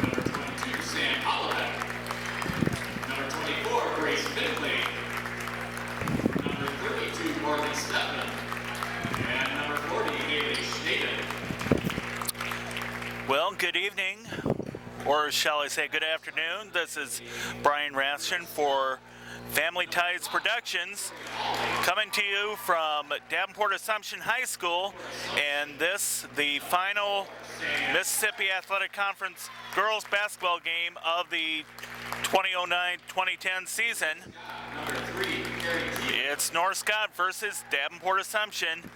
Number 22, Sam Holloway. Number 24, Grace Finley. Number 32, Morgan Stephan. And number 40, Haley Schnaden. Well, good evening, or shall I say good afternoon. This is Brian Raskin for Family Ties Productions, coming to you from Davenport Assumption High School, and this, the final Mississippi Athletic Conference girls basketball game of the 2009-2010 season. It's North Scott versus Davenport Assumption.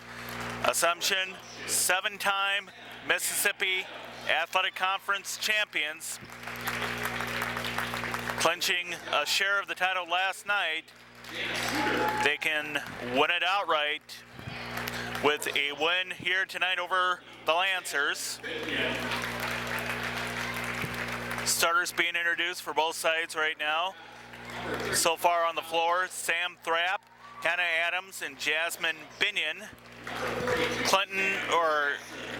Assumption, 7-time Mississippi Athletic Conference champions, clinching a share of the title last night. They can win it outright with a win here tonight over the Lancers. Starters being introduced for both sides right now. So far on the floor, Sam Thrapp, Hannah Adams, and Jasmine Binion.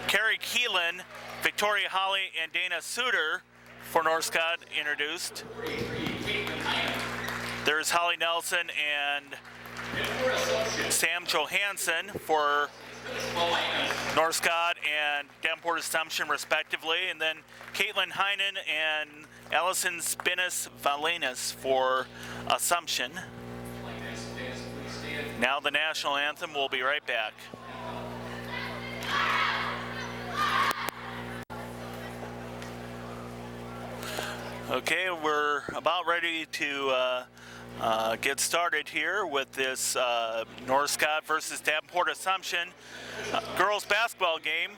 Carrie Keelan, Victoria Holly, and Dana Suter for North Scott introduced. There's Holly Nelson and Sam Johansson for North Scott and Davenport Assumption respectively, and then Caitlin Heinen and Allison Spinis-Valenas for Assumption. Now the national anthem. We'll be right back. Okay, we're about ready to get started here with this North Scott versus Davenport Assumption girls basketball game.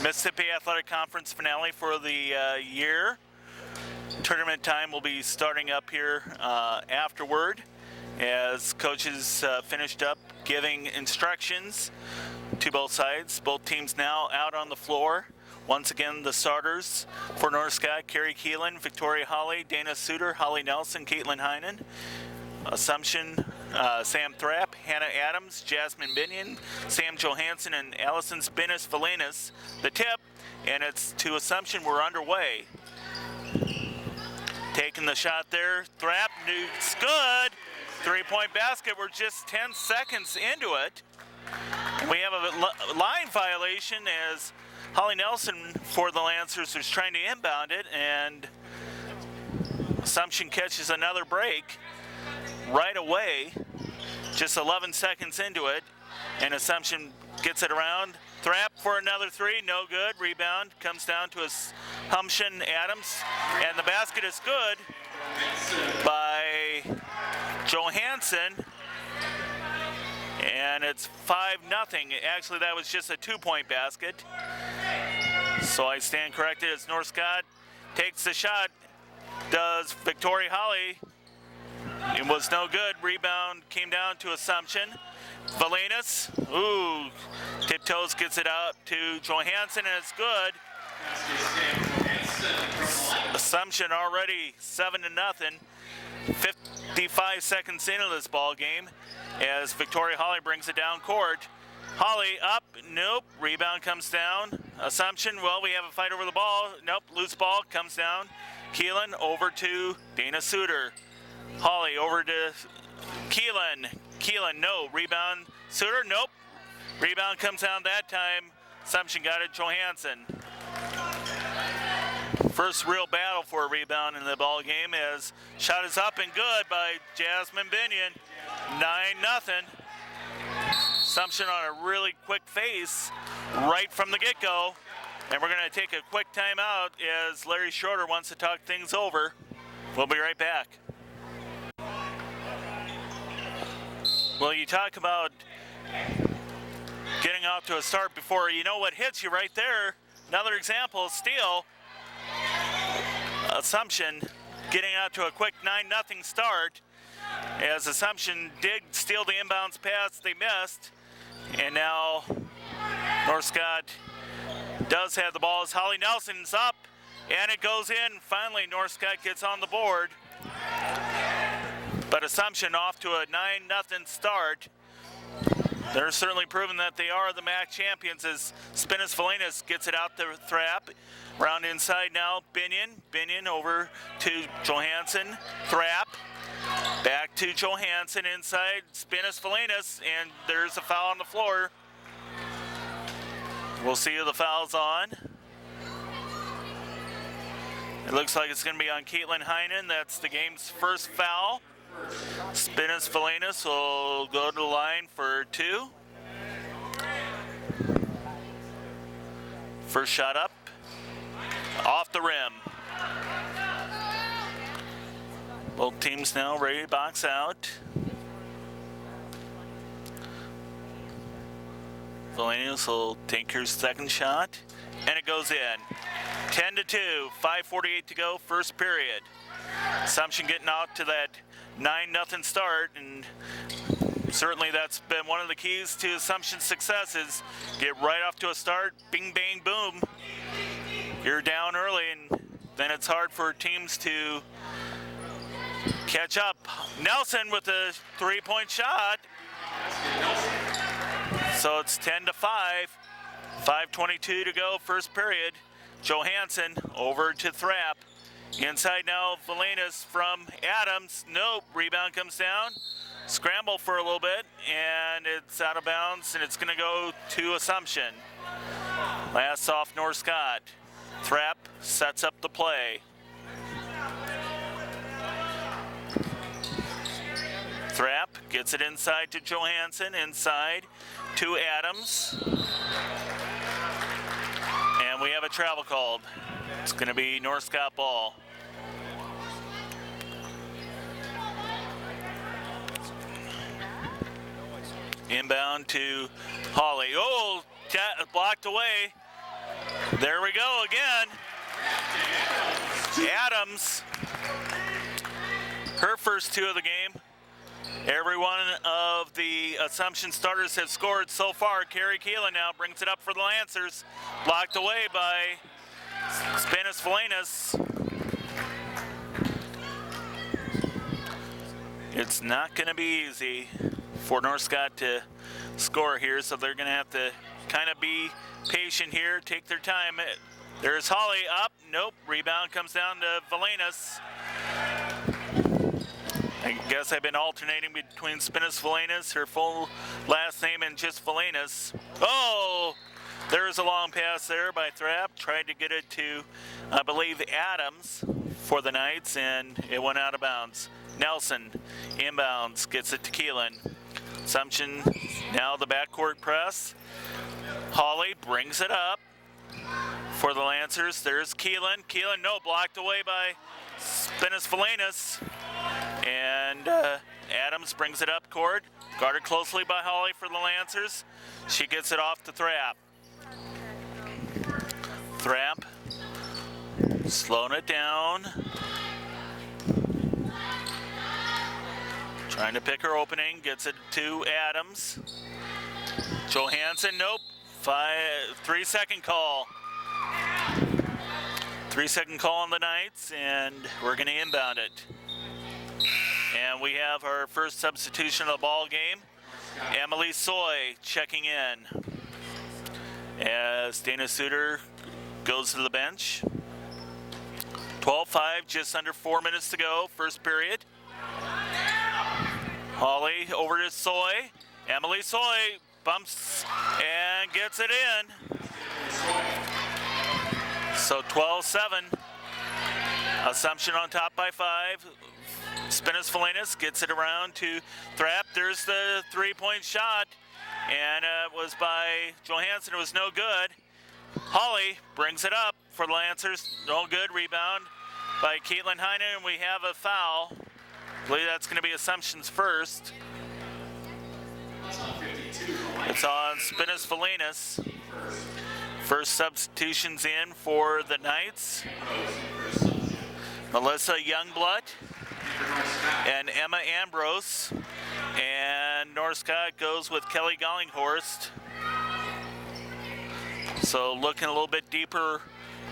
Mississippi Athletic Conference finale for the year. Tournament time will be starting up here afterward as coaches finished up giving instructions to both sides. Both teams now out on the floor. Once again, the starters for North Scott: Carrie Keelan, Victoria Holly, Dana Suter, Holly Nelson, Caitlin Heinen. Assumption, Sam Thrapp, Hannah Adams, Jasmine Binion, Sam Johansson, and Allison Spinis-Valenas. The tip, and it's to Assumption. We're underway. Taking the shot there, Thrapp, it's good. Three-point basket. We're just 10 seconds into it. We have a line violation as Holly Nelson for the Lancers was trying to inbound it, and Assumption catches another break right away, just 11 seconds into it, and Assumption gets it around. Thrapp for another three, no good. Rebound comes down to Assumption Adams, and the basket is good by Johansson. And it's 5-0. Actually, that was just a 2-point basket. So I stand corrected as North Scott takes the shot. Does Victoria Holly. It was no good. Rebound came down to Assumption. Valenas, tiptoes, gets it out to Johansson, and it's good. Assumption already 7-0. 55 seconds into this ball game as Victoria Holly brings it down court. Holly up, nope, rebound comes down. Assumption, well, we have a fight over the ball. Nope, loose ball comes down. Keelan over to Dana Suter. Holly over to Keelan. Keelan, no, rebound. Suter, nope. Rebound comes down that time. Assumption got it, Johansson. First real battle for a rebound in the ball game as shot is up and good by Jasmine Binion. 9-0. Assumption on a really quick pace right from the get-go. And we're going to take a quick timeout as Larry Schroeder wants to talk things over. We'll be right back. Well, you talk about getting off to a start before you know what hits you right there. Another example, steal. Assumption getting out to a quick 9-0 start as Assumption did steal the inbounds pass they missed, and now North Scott does have the ball as Holly Nelson's up and it goes in. Finally North Scott gets on the board, but Assumption off to a 9-0 start. They're certainly proving that they are the MAC champions as Spinas Valinas gets it out to Thrap. Round inside now, Binion over to Johansson, Thrap. Back to Johansson inside Spinas Valinas, and there's a foul on the floor. We'll see who the foul's on. It looks like it's going to be on Caitlin Heinen. That's the game's first foul. Spinas Valinas will go to the line for 2. First shot up, off the rim. Both teams now ready to box out. Valinas will take her second shot, and it goes in. 10-2, 5:48 to go, first period. Assumption getting out to that 9-0 start, and certainly that's been one of the keys to Assumption's success is get right off to a start, bing, bang, boom. You're down early, and then it's hard for teams to catch up. Nelson with a 3-point shot. So it's 10-5, 5:22 to go, first period. Johansson over to Thrap. Inside now, Valinas from Adams. Nope, rebound comes down. Scramble for a little bit, and it's out of bounds, and it's going to go to Assumption. Last off North Scott. Thrap sets up the play. Thrap gets it inside to Johansson, inside to Adams. And we have a travel called. It's going to be North Scott ball. Inbound to Holly. Oh, blocked away. There we go again. Adams, her first 2 of the game. Every one of the Assumption starters have scored so far. Carrie Keelan now brings it up for the Lancers. Blocked away by Spinas Valinas. It's not going to be easy for North Scott to score here, so they're going to have to kind of be patient here, take their time. There's Holly up. Nope. Rebound comes down to Valinas. I guess I've been alternating between Spinas Valinas, her full last name, and just Valinas. Oh, there's a long pass there by Thrap. Tried to get it to, I believe, Adams for the Knights, and it went out of bounds. Nelson inbounds, gets it to Keelan. Assumption now the backcourt press. Holly brings it up for the Lancers. There's Keelan. Keelan, no, blocked away by Spinas Valinas. And Adams brings it up court. Guarded closely by Holly for the Lancers. She gets it off to Thrap. Thrap slowing it down. Trying to pick her opening. Gets it to Adams. Johansson, nope. 3-second call. 3-second call on the Knights, and we're going to inbound it. And we have our first substitution of the ball game. Emily Soy checking in as Dana Suter goes to the bench. 12-5, just under 4 minutes to go, first period. Holly over to Soy. Emily Soy bumps and gets it in. So 12-7. Assumption on top by 5. Spinas Valinas gets it around to Thrap. There's the 3-point shot, and it was by Johansson. It was no good. Holly brings it up for the Lancers. No good. Rebound by Caitlin Heinen, and we have a foul. I believe that's going to be Assumption's first. It's on Spinas Valinas. First substitutions in for the Knights. Melissa Youngblood and Emma Ambrose. And North Scott goes with Kelly Gollinghorst. So looking a little bit deeper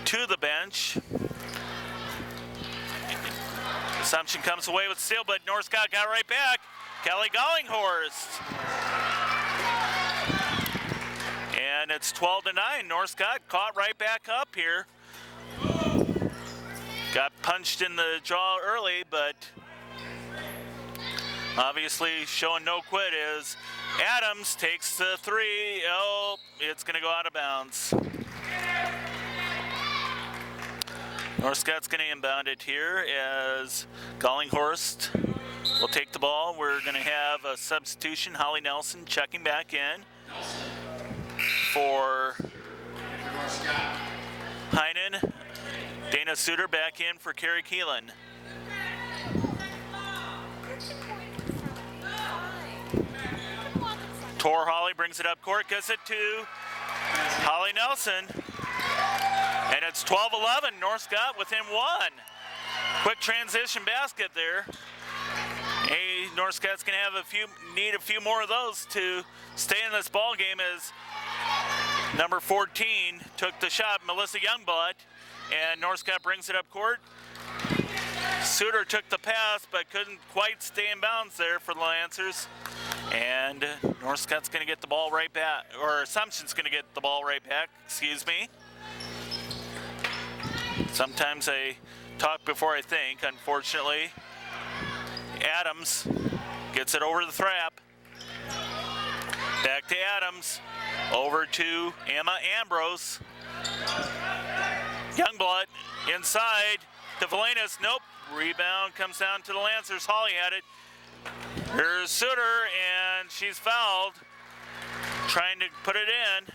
to the bench. Assumption comes away with steal, but North Scott got right back. Kelly Gollinghorst. And it's 12-9. North Scott caught right back up here. Got punched in the jaw early, but obviously showing no quit is Adams takes the three. Oh, it's going to go out of bounds. North Scott's going to inbound it here as Gollinghorst will take the ball. We're going to have a substitution. Holly Nelson checking back in for Heinen. Dana Suter back in for Carrie Keelan. Tor Holly brings it up court, gets it to Holly Nelson. And it's 12-11, North Scott within one. Quick transition basket there. Hey, North Scott's gonna have need a few more of those to stay in this ball game as number 14 took the shot, Melissa Youngblood, and North Scott brings it up court. Suter took the pass, but couldn't quite stay in bounds there for the Lancers. And North Scott's gonna get the ball right back, or Assumption's gonna get the ball right back, excuse me. Sometimes I talk before I think, unfortunately. Adams gets it over the trap. Back to Adams. Over to Emma Ambrose. Youngblood inside to Valenas. Nope. Rebound comes down to the Lancers. Holly had it. Here's Suter, and she's fouled. Trying to put it in.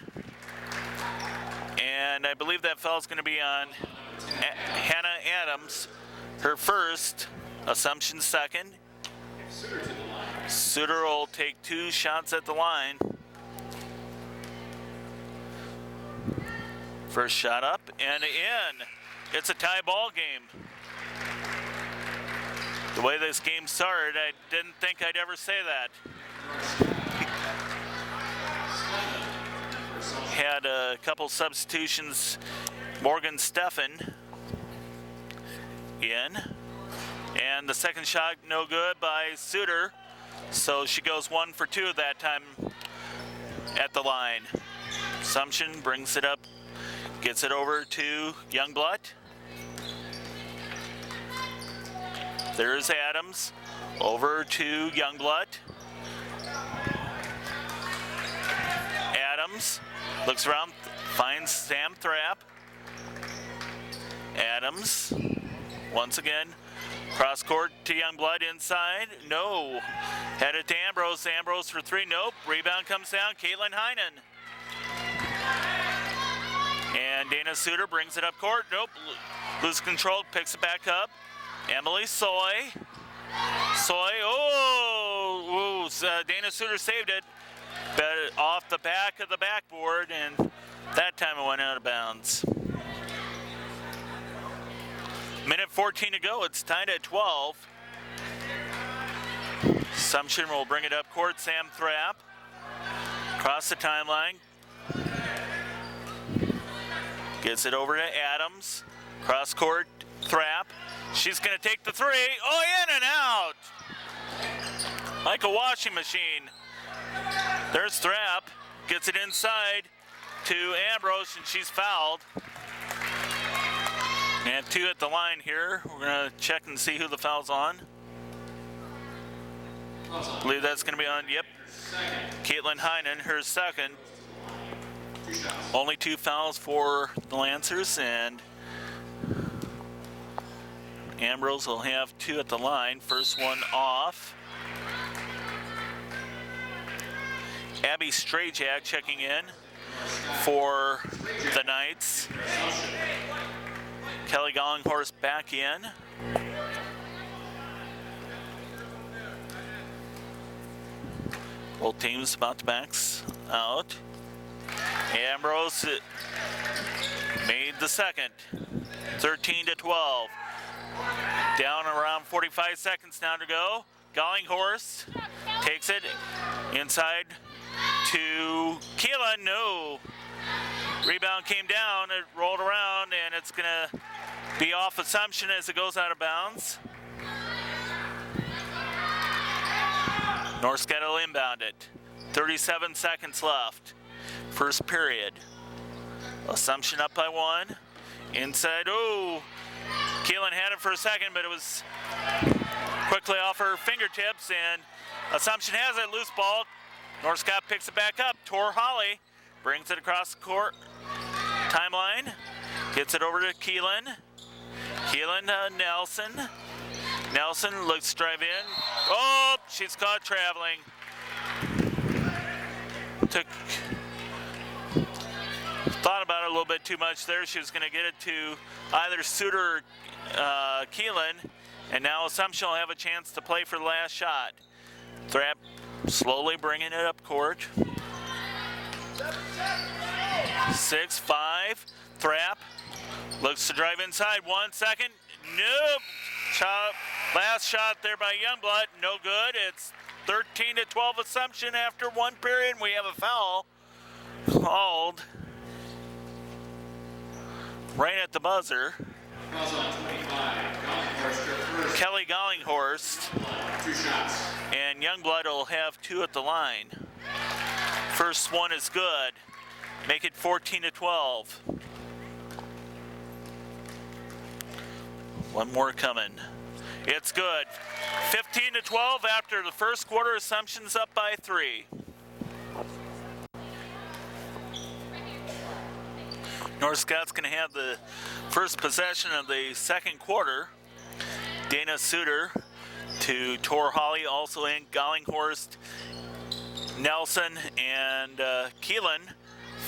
And I believe that foul's going to be on Hannah Adams. Her first, Assumption second. Suter will take 2 shots at the line. First shot up and in. It's a tie ball game. The way this game started, I didn't think I'd ever say that. Had a couple substitutions. Morgan Steffen in. And the second shot no good by Suter. So she goes 1 for 2 that time at the line. Assumption brings it up, gets it over to Youngblood. There's Adams, over to Youngblood. Adams looks around, finds Sam Thrapp. Adams, once again, cross court to Youngblood inside. No. Had it to Ambrose. Ambrose for 3. Nope. Rebound comes down. Caitlin Heinen. And Dana Suter brings it up court. Nope. Lose control. Picks it back up. Emily Soy. Oh, Dana Suter saved it. But off the back of the backboard, and that time it went out of bounds. Minute 14 to go. It's tied at 12. Assumption will bring it up court. Sam Thrapp. Across the timeline. Gets it over to Adams. Cross court. Thrapp. She's going to take the 3. Oh, in and out. Like a washing machine. There's Thrapp. Gets it inside to Ambrose, and she's fouled. And 2 at the line here. We're going to check and see who the foul's on. I believe that's going to be on, yep. Caitlin Heinen, her second. Only 2 fouls for the Lancers, and Ambrose will have 2 at the line. First one off. Abby Strajak checking in for the Knights. Kelly Gollinghorst back in. Both teams about to max out. Ambrose made the second. 13-12. Down around 45 seconds now to go. Gollinghorst takes it inside to Keelan. No. Rebound came down, it rolled around, and it's going to be off Assumption as it goes out of bounds. North Scott will inbound it. 37 seconds left. first period. Assumption up by 1. Inside, oh! Keelan had it for a second, but it was quickly off her fingertips, and Assumption has it, loose ball. North Scott picks it back up. Tor Holly brings it across the court timeline, gets it over to Keelan. Keelan Nelson. Nelson looks to drive in. Oh, she's caught traveling. Thought about it a little bit too much there. She was going to get it to either Suter or Keelan, and now Assumption will have a chance to play for the last shot. Thrap slowly bringing it up court. 6-5. Thrap looks to drive inside. 1 second. Nope. Last shot there by Youngblood. No good. It's 13-12 Assumption after 1 period. We have a foul called right at the buzzer. Fouls on 25. Gollinghorst to first. Kelly Gollinghorst. 2 shots. And Youngblood will have 2 at the line. First one is good. Make it 14-12. One more coming. It's good. 15-12 after the first quarter. Assumption's up by 3. North Scott's going to have the first possession of the second quarter. Dana Suter to Tor Holly, also in Gollinghorst, Nelson, and Keelan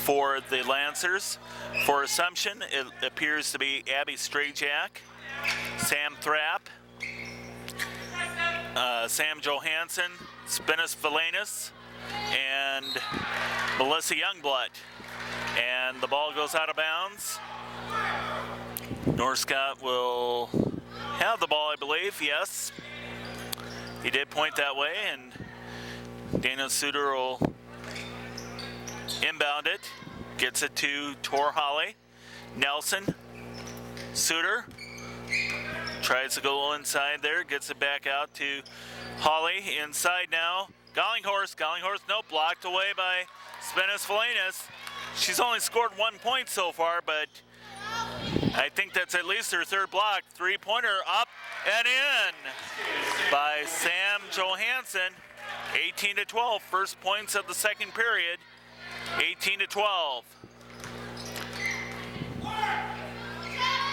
for the Lancers. For Assumption, it appears to be Abby Strajak, Sam Thrap, Sam Johansson, Spinas Valenis, and Melissa Youngblood. And the ball goes out of bounds. North Scott will have the ball, I believe. Yes, he did point that way, and Dana Suter will inbound it. Gets it to Tor Holly. Nelson, Suter tries to go inside there, gets it back out to Holly. Inside now, Gollinghorst, no, blocked away by Spinas Valenis. She's only scored 1 point so far, but I think that's at least her third block. 3-pointer up and in by Sam Johansson. 18-12, first points of the second period. 18-12.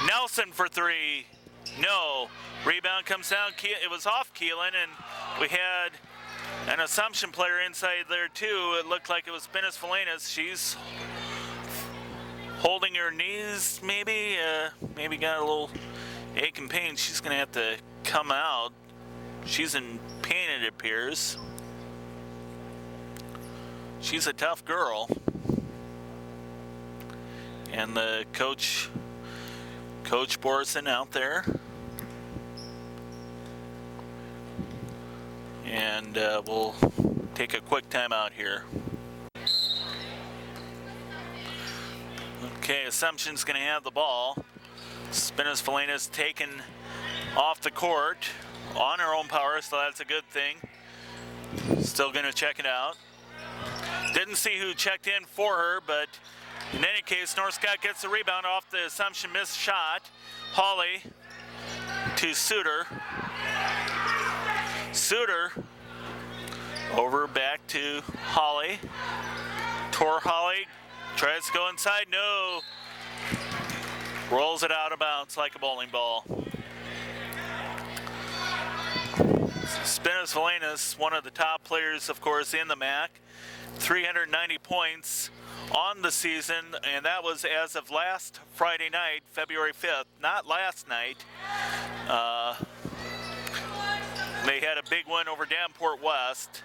Nelson for 3. No. Rebound comes down. It was off Keelan, and we had an Assumption player inside there too. It looked like it was Spinas Valenis. She's holding her knees, maybe got a little ache and pain. She's gonna have to come out. She's in pain, it appears. She's a tough girl. And the Coach Borson out there. And we'll take a quick timeout here. Okay, Assumption's going to have the ball. Spinas Valenis taken off the court on her own power, so that's a good thing. Still going to check it out. Didn't see who checked in for her, but in any case, North Scott gets the rebound off the Assumption missed shot. Holly to Suter. Suter over back to Holly. Tor Holly tries to go inside, no. Rolls it out of bounds like a bowling ball. Spinas Valenis, one of the top players, of course, in the MAC. 390 points on the season, and that was as of last Friday night, February 5th, not last night. They had a big win over Davenport West.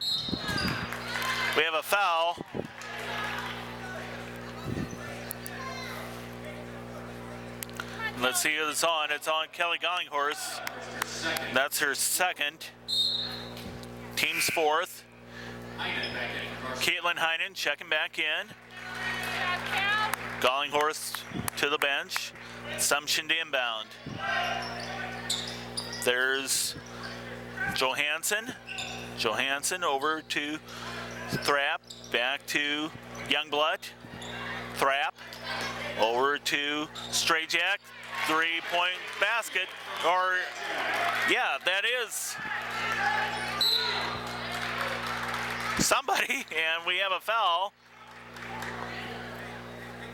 We have a foul. Let's see who it's on. It's on Kelly Gollinghorst. That's her second. Team's fourth. Caitlin Heinen checking back in. Gollinghorst to the bench. Assumption to inbound. There's Johansson. Johansson over to Thrap. back to Youngblood. Thrap. Over to Strayjack. 3-point basket. Or, yeah, that is somebody. And we have a foul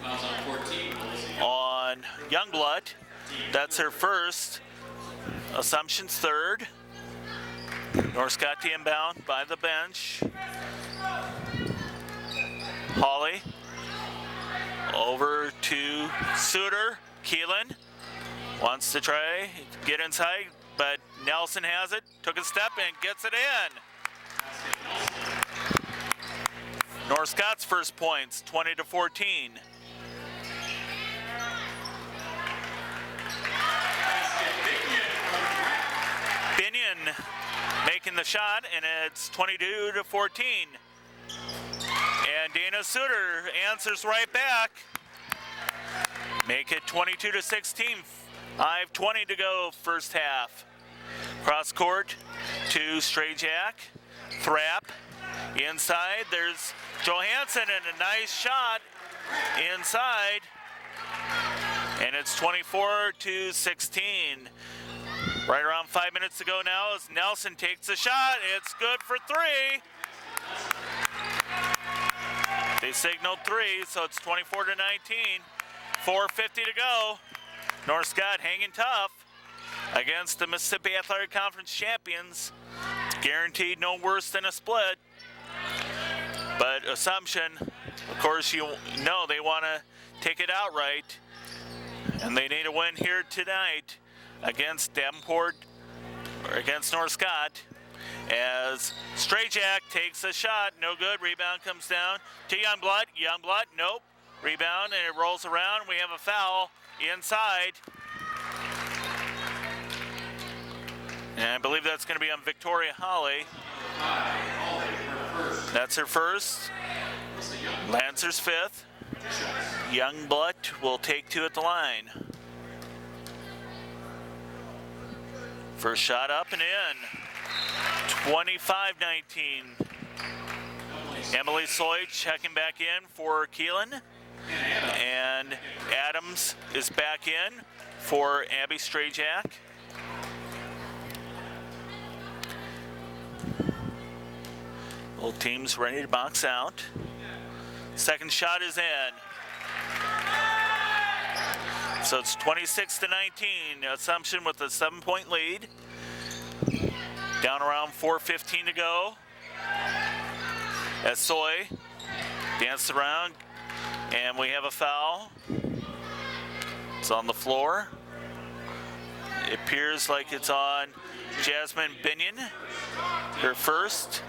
Fouls on 14. on Youngblood. That's her first. Assumption's third. North got the inbound by the bench. Holly. Over to Suter. Keelan wants to try, get inside, but Nelson has it. Took a step and gets it in. North Scott's first points, 20-14. Binion making the shot, and it's 22-14. And Dana Suter answers right back. Make it 22-16. 5:20 to go, first half. Cross court to Strayjack. Thrap. Inside, there's Johansson, and a nice shot inside. And it's 24-16. Right around 5 minutes to go now as Nelson takes a shot. It's good for three. They signaled three, so it's 24-19. 4:50 to go. North Scott hanging tough against the Mississippi Athletic Conference champions. Guaranteed no worse than a split. But Assumption, of course, you know they want to take it outright. And they need a win here tonight against Davenport, or against North Scott, as Strayjack takes a shot, no good. Rebound comes down to Youngblood. Youngblood, nope. Rebound, and it rolls around. We have a foul inside. And I believe that's going to be on Victoria Holly. That's her first. Lancer's fifth. Youngblood will take two at the line. First shot up and in. 25-19. Emily Soy checking back in for Keelan. And Adams is back in for Abby Strayjack. Both teams ready to box out. Second shot is in. So it's 26-19. Assumption with a 7-point lead. Down around 4:15 to go. As Soy danced around, and we have a foul. It's on the floor. It appears like it's on Jasmine Binion, her first.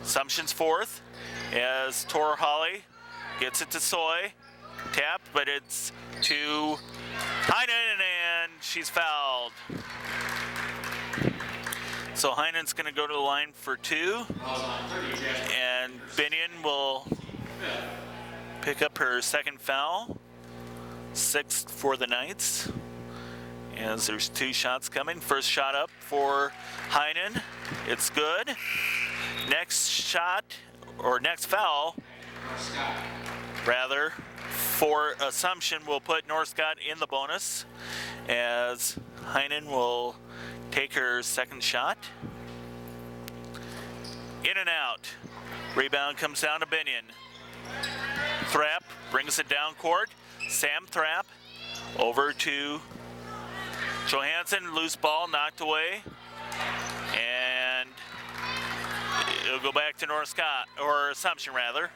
Assumption's fourth, as Tor Holly gets it to Soy. Tap, but it's to Heinen, and she's fouled. So Heinen's going to go to the line for two, and Binion will pick up her second foul, sixth for the Knights, as there's two shots coming. First shot up for Heinen, it's good. Next shot, or next foul, rather, for Assumption will put North Scott in the bonus, as Heinen will take her second shot. In and out. Rebound comes down to Binion. Thrap brings it down court. Sam Thrap over to Johansson. Loose ball knocked away. And it'll go back to North Scott, or Assumption rather.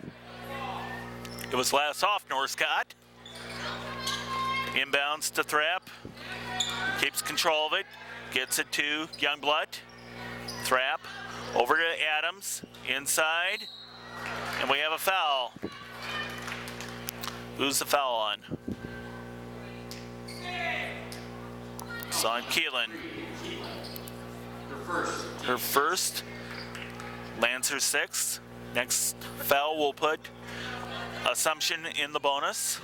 It was last off North Scott. Inbounds to Thrap. Keeps control of it. Gets it to Youngblood. Thrap over to Adams. Inside. And we have a foul. Who's the foul on? It's on Keelan. Her first. Lancer sixth. Next foul will put Assumption in the bonus.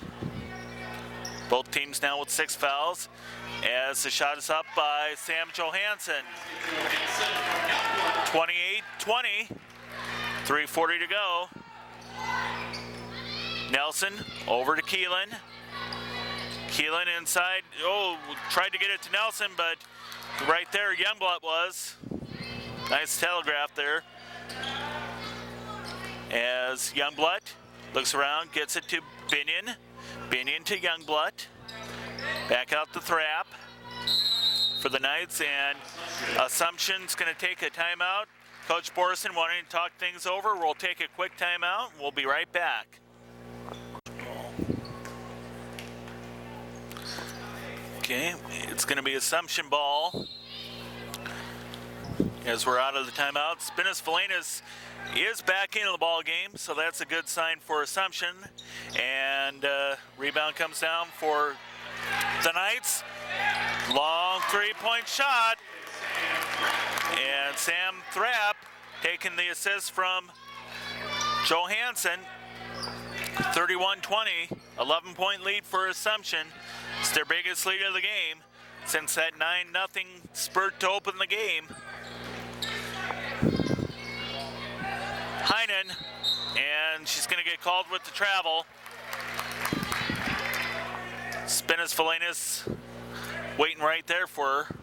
Both teams now with 6 fouls, as the shot is up by Sam Johansson. 28-20. 3:40 to go. Nelson over to Keelan. Keelan inside. Oh, tried to get it to Nelson, but right there Youngblood was. Nice telegraph there. As Youngblood looks around, gets it to Binion. Binion to Youngblood. Back out the Thrap for the Knights, and Assumption's going to take a timeout. Coach Borison wanting to talk things over. We'll take a quick timeout. We'll be right back. Okay, it's going to be Assumption ball as we're out of the timeout. Spinas Felinas is back into the ball game, so that's a good sign for Assumption. And rebound comes down for the Knights. Long three-point shot. And Sam Thrap taking the assist from Johansson. 31-20, 11-point lead for Assumption. It's their biggest lead of the game since that 9-0 spurt to open the game. Heinen, and she's going to get called with the travel. Spinas Felinas waiting right there for her.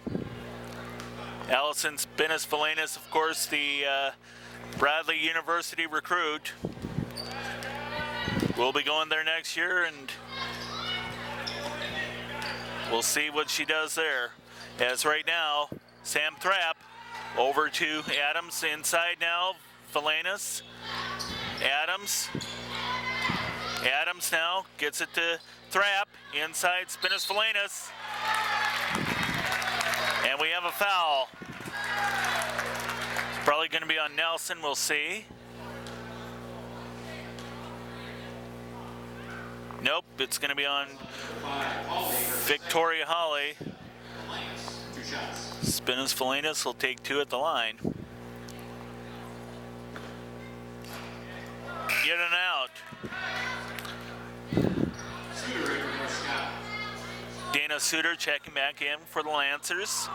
Allison Spinas Felinas, of course, the Bradley University recruit. Will be going there next year, and we'll see what she does there. As right now, Sam Thrap over to Adams inside now. Felinas. Adams now gets it to Thrap inside Spinas Felinas. And we have a foul. It's probably going to be on Nelson, we'll see. Nope, it's going to be on Victoria Holly. Spinas Felinas will take two at the line. Get an out. Dana Suter checking back in for the Lancers.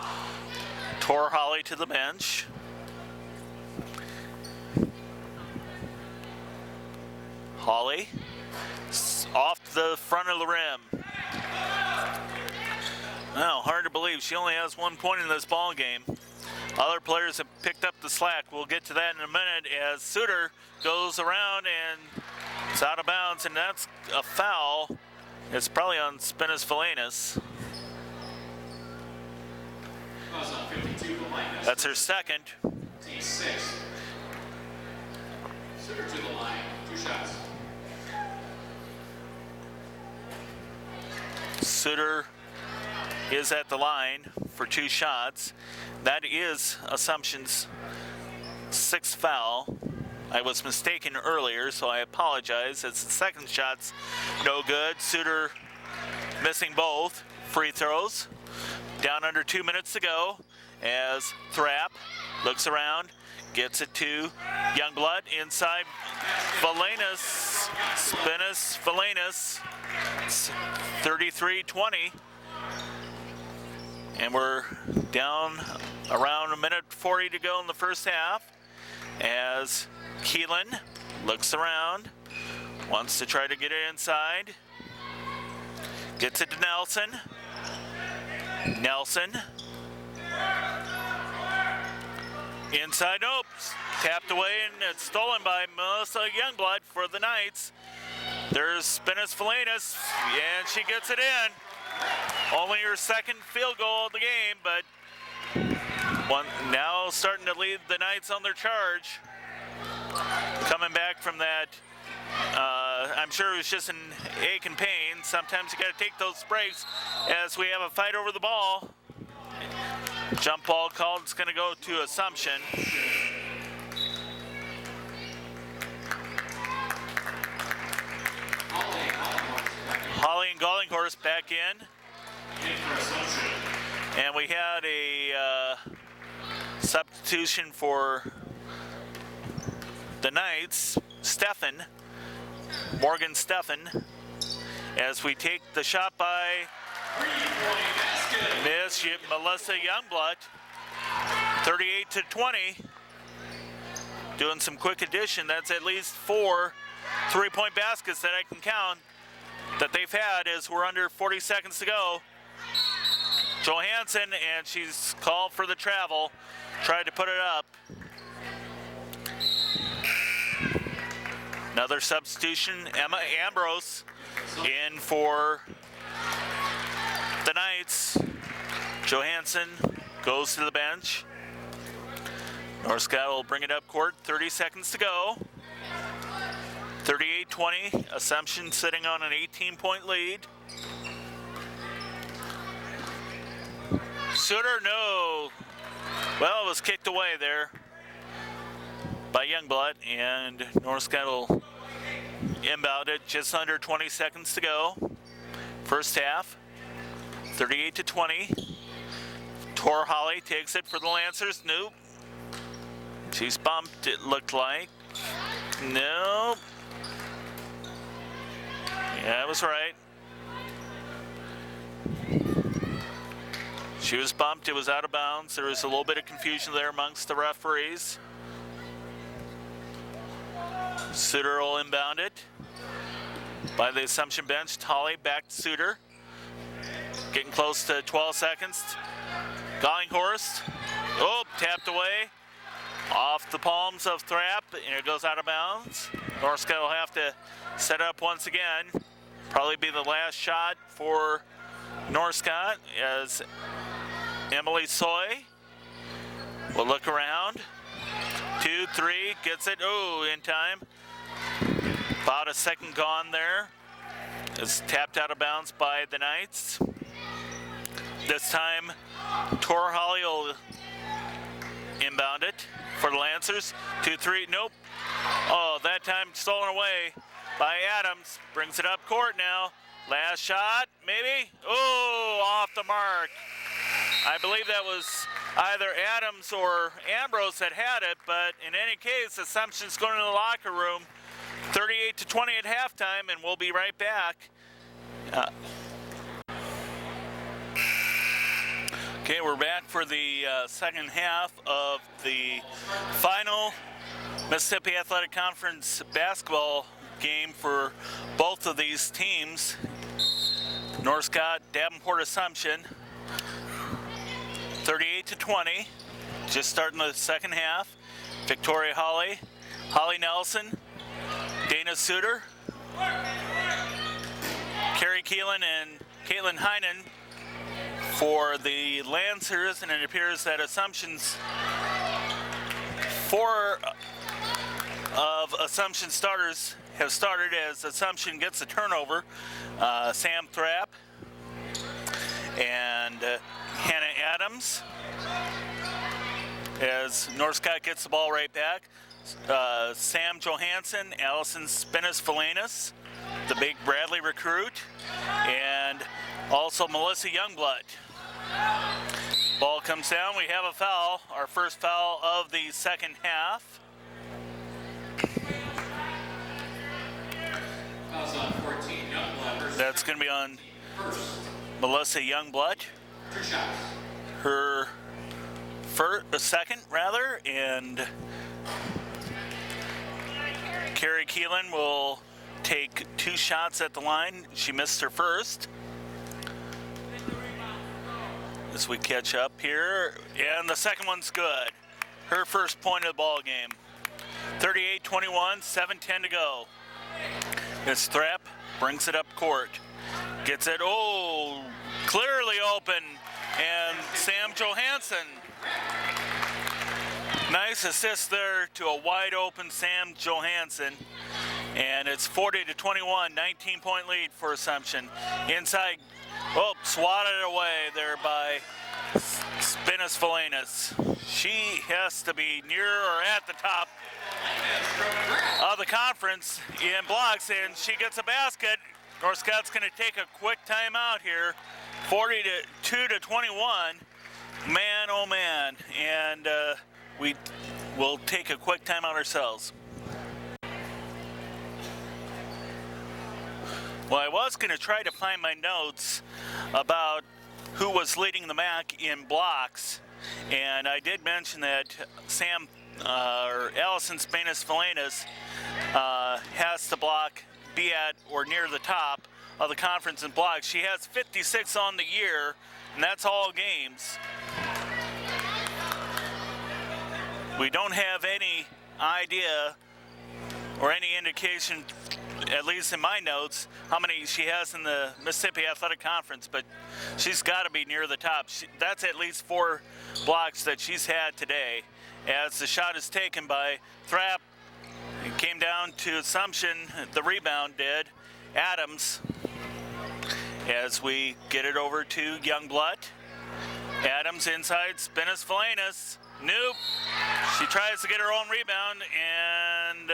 Tor Holly to the bench. Holly off the front of the rim. Well, hard to believe she only has 1 point in this ball game. Other players have picked up the slack. We'll get to that in a minute as Suter goes around and it's out of bounds, and that's a foul. It's probably on Spinas Felinas. That's her second. Team 6. Suter to the line, 2 shots. Suter is at the line for 2 shots. That is Assumption's 6th foul. I was mistaken earlier, so I apologize. It's the second shot's no good. Suter missing both free throws. Down under 2 minutes to go as Thrap looks around, gets it to Youngblood inside Felinas. Spinas Felinas. 33-20. And we're down around 1:40 to go in the first half as Keelan looks around, wants to try to get it inside, gets it to Nelson. Nelson inside, nope, tapped away, and it's stolen by Melissa Youngblood for the Knights. There's Spinas Felinas, and she gets it in. Only her second field goal of the game, but now starting to lead the Knights on their charge. Coming back from that, I'm sure it was just an ache and pain. Sometimes you got to take those breaks as we have a fight over the ball. Jump ball called. It's going to go to Assumption. Holly and Gallinghorst back in. And we had a substitution for the Knights, Morgan Steffen, as we take the shot by Miss Melissa Youngblood, 38-20. doing some quick addition. That's at least 4 3-point baskets that I can count that they've had as we're under 40 seconds to go. Johansson, and she's called for the travel, tried to put it up. Another substitution, Emma Ambrose in for the Knights. Johansson goes to the bench. North Scott will bring it up court, 30 seconds to go. 38-20, Assumption sitting on an 18-point lead. Suter, no. Well, it was kicked away there by Youngblood, and North Scott will inbound it, just under 20 seconds to go. First half, 38-20. Tor Holly takes it for the Lancers. Nope. She's bumped, it looked like. Nope. Yeah, I was right. She was bumped, it was out of bounds. There was a little bit of confusion there amongst the referees. Suter will inbound it by the Assumption bench. Holly back to Suter. Getting close to 12 seconds. Gollinghorst, oh, tapped away. Off the palms of Thrapp, and it goes out of bounds. North Scott will have to set up once again. Probably be the last shot for North Scott as Emily Soy will look around. 2, 3, gets it, oh, in time. About a second gone there. It's tapped out of bounds by the Knights. This time, Tor Holly will inbound it for the Lancers. 2, 3, nope. Oh, that time stolen away by Adams. Brings it up court now. Last shot, maybe? Oh, off the mark. I believe that was either Adams or Ambrose that had it, but in any case, Assumption's going to the locker room. 38-20 at halftime, and we'll be right back. Okay, we're back for the second half of the final Mississippi Athletic Conference basketball game for both of these teams. North Scott, Davenport Assumption, 38-20. Just starting the second half. Victoria Holly, Holly Nelson, Dana Suter, Carrie Keelan, and Caitlin Heinen for the Lancers, and it appears that Assumption's 4 of Assumption starters have started as Assumption gets a turnover. Sam Thrapp and Hannah Adams as North Scott gets the ball right back. Sam Johansson, Allison Spinas-Felinas, the big Bradley recruit, and also Melissa Youngblood. Ball comes down, we have a foul, our first foul of the second half. Fouls on 14, Youngblood. That's going to be on First. Melissa Youngblood. 2 shots. Her second, rather, and Carrie Keelan will take 2 shots at the line. She missed her first. As we catch up here, and the second one's good. Her first point of the ball game. 38-21, 7:10 to go. As Thrapp brings it up court. Gets it, oh, clearly open, and Sam Johansson. Nice assist there to a wide open Sam Johansson. And it's 40-21, 19-point lead for Assumption. Inside, oh, swatted away there by Spinas-Felinas. She has to be near or at the top of the conference in blocks, and she gets a basket. North Scott's going to take a quick timeout here. 42-21. Man, oh man. And we will take a quick timeout ourselves. Well, I was going to try to find my notes about who was leading the MAC in blocks, and I did mention that Sam or Allison Spanis-Valenas, has to be at or near the top of the conference in blocks. She has 56 on the year, and that's all games. We don't have any idea or any indication, at least in my notes, how many she has in the Mississippi Athletic Conference, but she's got to be near the top. That's at least 4 blocks that she's had today. As the shot is taken by Thrapp, it came down to Assumption, the rebound did. Adams, as we get it over to Youngblood. Adams inside, Spanis-Valenas. Nope. She tries to get her own rebound, and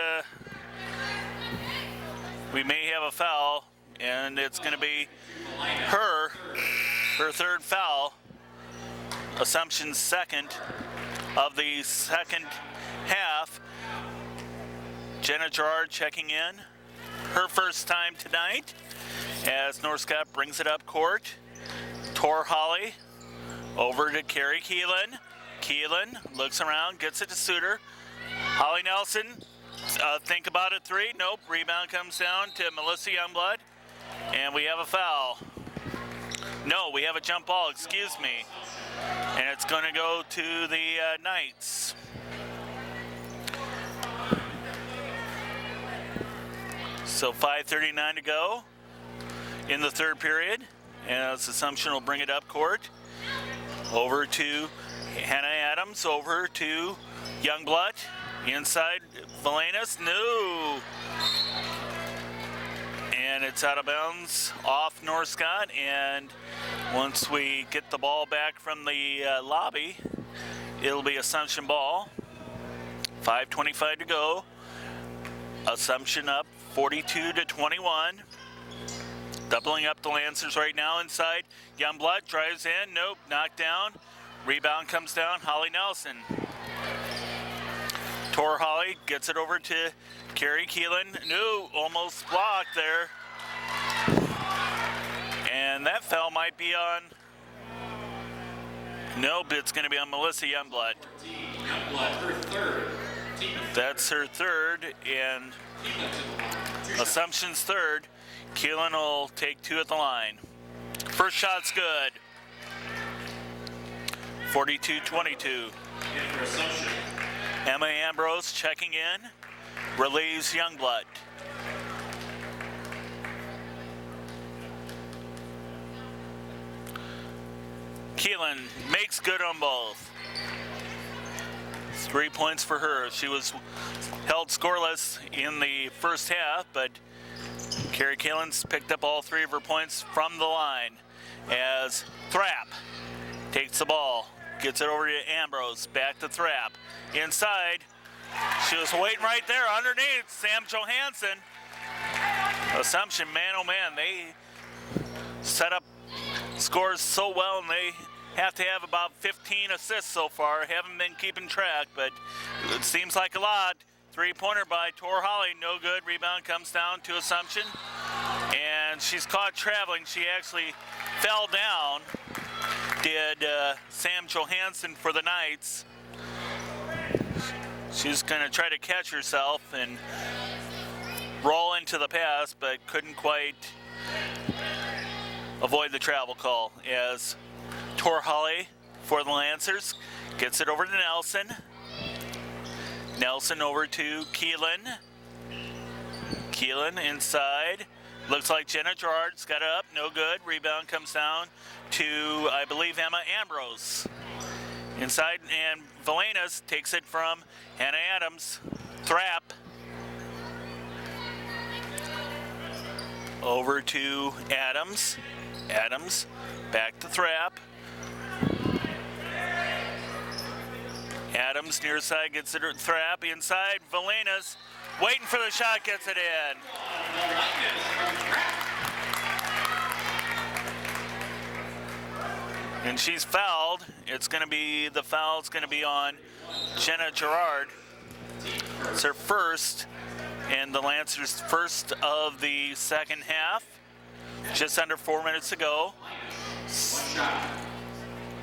we may have a foul, and it's going to be her third foul. Assumption's second of the second half. Jenna Gerard checking in. Her first time tonight as North Scott brings it up court. Tor Holly over to Carrie Keelan. Keelan looks around, gets it to Suter. Holly Nelson, think about it, 3. Nope, rebound comes down to Melissa Youngblood. And we have a foul. No, we have a jump ball, excuse me. And it's going to go to the Knights. So 5:39 to go in the third period. As Assumption will bring it up court. Over to Hannah Adams, over to Youngblood. Inside, Valenas, no. And it's out of bounds off North Scott. And once we get the ball back from the lobby, it'll be Assumption ball. 5:25 to go. Assumption up 42-21. Doubling up the Lancers right now inside. Youngblood drives in, nope, knocked down. Rebound comes down, Holly Nelson. Tor Holly gets it over to Carrie Keelan. No, almost blocked there. And that foul might be on. Nope, it's going to be on Melissa Youngblood. That's her third, and Assumption's third. Keelan will take 2 at the line. First shot's good. 42-22. Emma Ambrose checking in, relieves Youngblood. Keelan makes good on both. 3 points for her. She was held scoreless in the first half, but Carrie Keelan's picked up all 3 of her points from the line as Thrapp takes the ball, gets it over to Ambrose, back to Thrapp. Inside, she was waiting right there underneath, Sam Johansson. Assumption, man oh man, they set up scores so well, and they have to have about 15 assists so far. Haven't been keeping track, but it seems like a lot. 3-pointer by Tor Holly, no good. Rebound comes down to Assumption, and she's caught traveling. She actually fell down, did Sam Johansson for the Knights. She's going to try to catch herself and roll into the pass, but couldn't quite avoid the travel call as Tor Holly for the Lancers gets it over to Nelson. Nelson over to Keelan. Keelan inside. Looks like Jenna Gerard's got it up. No good. Rebound comes down to, I believe, Emma Ambrose. Inside, and Valenas takes it from Hannah Adams. Thrapp. Over to Adams. Adams back to Thrapp. Adams near side gets it to Thrapp. Inside, Valenas waiting for the shot, gets it in. And she's fouled. It's going to be, the foul's going to be on Jenna Gerard. It's her first, and the Lancers' first of the second half. Just under 4 minutes to go.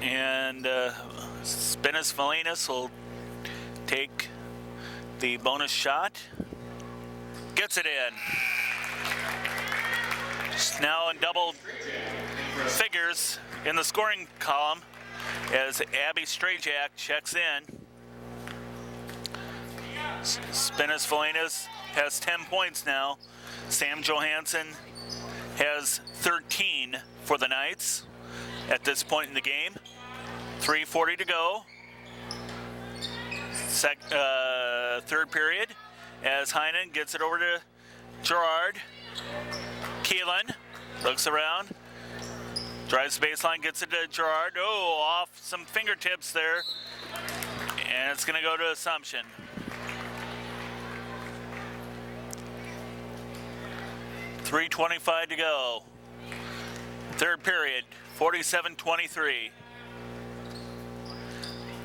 And Spanis-Valenas will take the bonus shot. Gets it in. Now in double figures in the scoring column as Abby Strajak checks in. Spinas Felinas has 10 points now. Sam Johansson has 13 for the Knights at this point in the game. 3:40 to go. Third period as Heinen gets it over to Gerard. Keelan looks around, drives the baseline, gets it to Gerard. Oh, off some fingertips there, and it's going to go to Assumption. .325 to go. Third period, 47-23.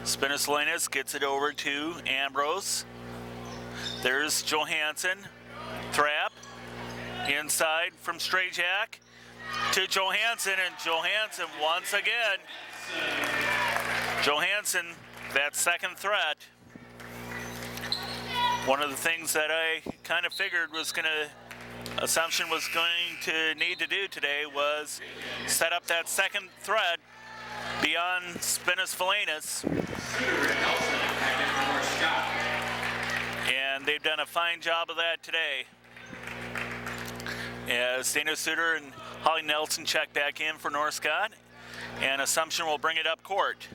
Spinosolinas gets it over to Ambrose. There's Johansson. Thrap. Inside from Strajak to Johansson, and Johansson once again. Johansson, that second threat. One of the things that I kind of figured Assumption was going to need to do today was set up that second threat beyond Spinas Felinas. And they've done a fine job of that today. As Dana Suter and Holly Nelson check back in for North Scott, and Assumption will bring it up court.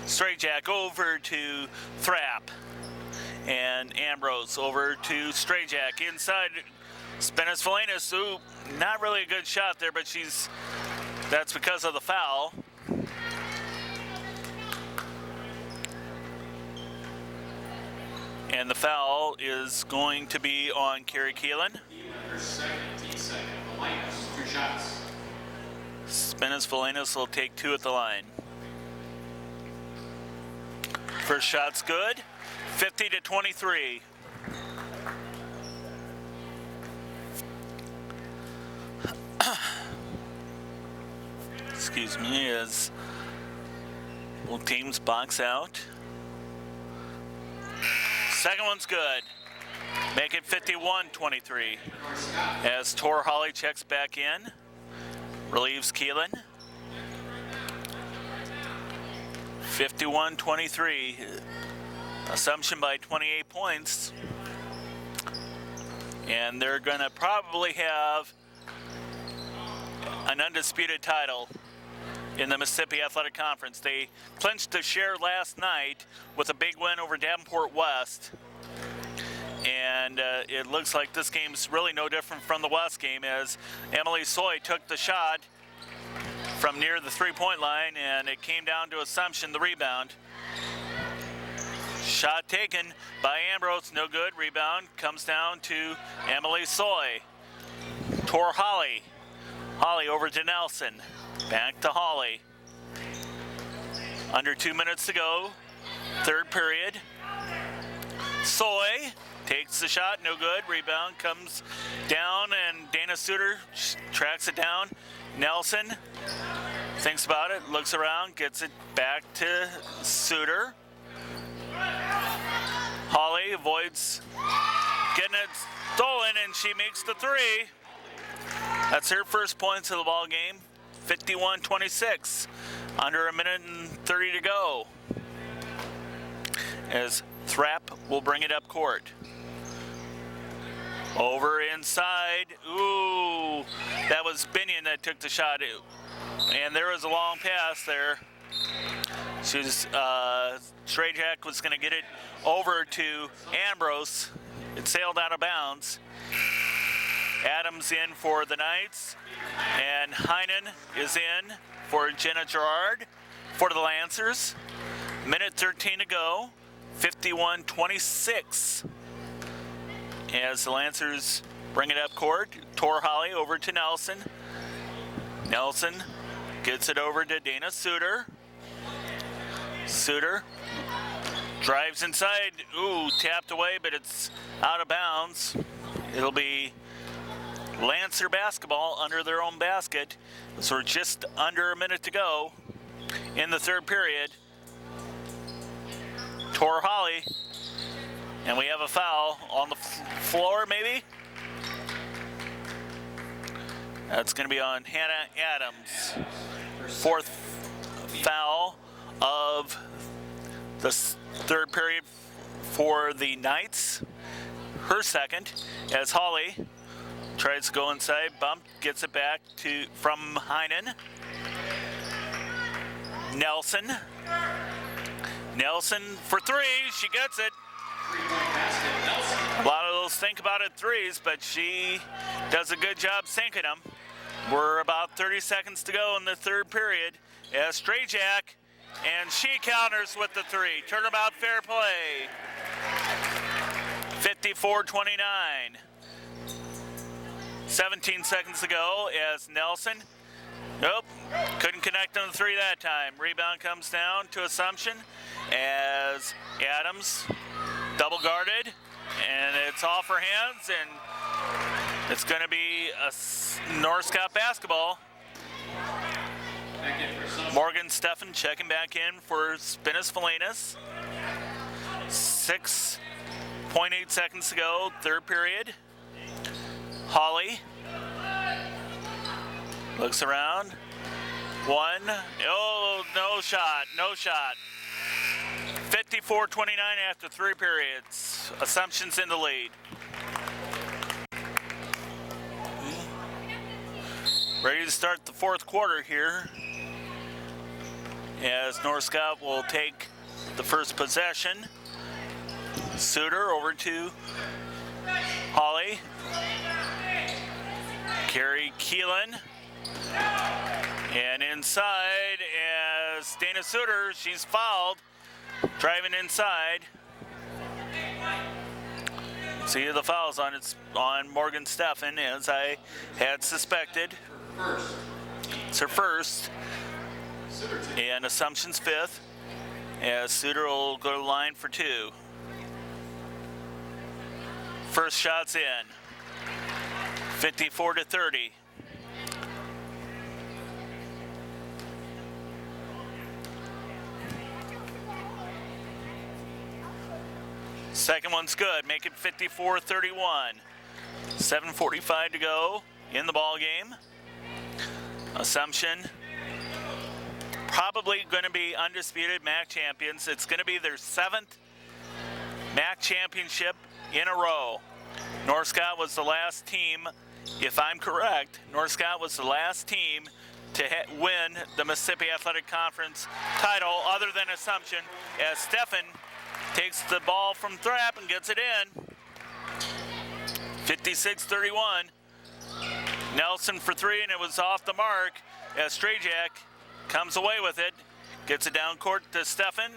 Strajak over to Thrap, and Ambrose over to Strajak. Inside, Spinas Felinas, ooh, not really a good shot there, but that's because of the foul. And the foul is going to be on Carrie Keelan. Spinas Felinas will take 2 at the line. First shot's good. 50-23. Excuse me, as both teams box out. Second one's good. Make it 51-23. As Tor Holly checks back in, relieves Keelan. 51-23. Assumption by 28 points. And they're going to probably have an undisputed title in the Mississippi Athletic Conference. They clinched the share last night with a big win over Davenport West. And it looks like this game's really no different from the West game, as Emily Soy took the shot from near the three-point line, and it came down to Assumption, the rebound. Shot taken by Ambrose, no good. Rebound comes down to Emily Soy. Tor Holly. Holly over to Nelson. Back to Holly. Under 2 minutes to go. Third period. Soy takes the shot, no good. Rebound comes down, and Dana Suter tracks it down. Nelson thinks about it, looks around, gets it back to Suter. Holly avoids getting it stolen, and she makes the three. That's her first points of the ball game. 51-26. Under a minute and 30 to go. As Thrap will bring it up court. Over inside. Ooh, that was Binion that took the shot. And there was a long pass there. Strajak was going to get it over to Ambrose. It sailed out of bounds. Adams in for the Knights, and Heinen is in for Jenna Gerard for the Lancers. Minute 13 to go, 51-26. As the Lancers bring it up court, Tor Holly over to Nelson. Nelson gets it over to Dana Suter. Suter drives inside. Ooh, tapped away, but it's out of bounds. It'll be Lancer basketball under their own basket. So we're just under a minute to go in the third period. Tor Holly And we have a foul on the floor, maybe? That's going to be on Hannah Adams. Fourth foul of the third period for the Knights. Her second, as Holly tries to go inside, bump, gets it back from Heinen. Nelson for three, she gets it. A lot of those think about it threes, but she does a good job sinking them. We're about 30 seconds to go in the third period as Strajak, and she counters with the three. Turnabout fair play. 54-29. 17 seconds to go as Nelson, nope, couldn't connect on the three that time. Rebound comes down to Assumption as Adams double guarded, and it's off her hands, and it's going to be a North Scott basketball. Morgan Steffen checking back in for Spinas Felinas. 6.8 seconds to go, third period. Holly looks around. One. Oh, no shot. 54-29 after three periods. Assumption's in the lead. Ready to start the fourth quarter here, as North Scott will take the first possession. Suter over to Holly. Carrie Keelan. And inside as Dana Suter, she's fouled, driving inside. See the fouls on Morgan Steffen, as I had suspected. It's her first. And Assumption's fifth, as Suter will go to the line for two. First shot's in. 54-30. Second one's good, make it 54-31. 7:45 to go in the ball game. Assumption probably going to be undisputed MAC champions. It's going to be their seventh MAC championship in a row. North Scott was the last team, if I'm correct, North Scott was the last team to win the Mississippi Athletic Conference title other than Assumption, as Steffen takes the ball from Thrapp and gets it in. 56-31. Nelson for three, and it was off the mark as Strajak comes away with it. Gets it down court to Steffen.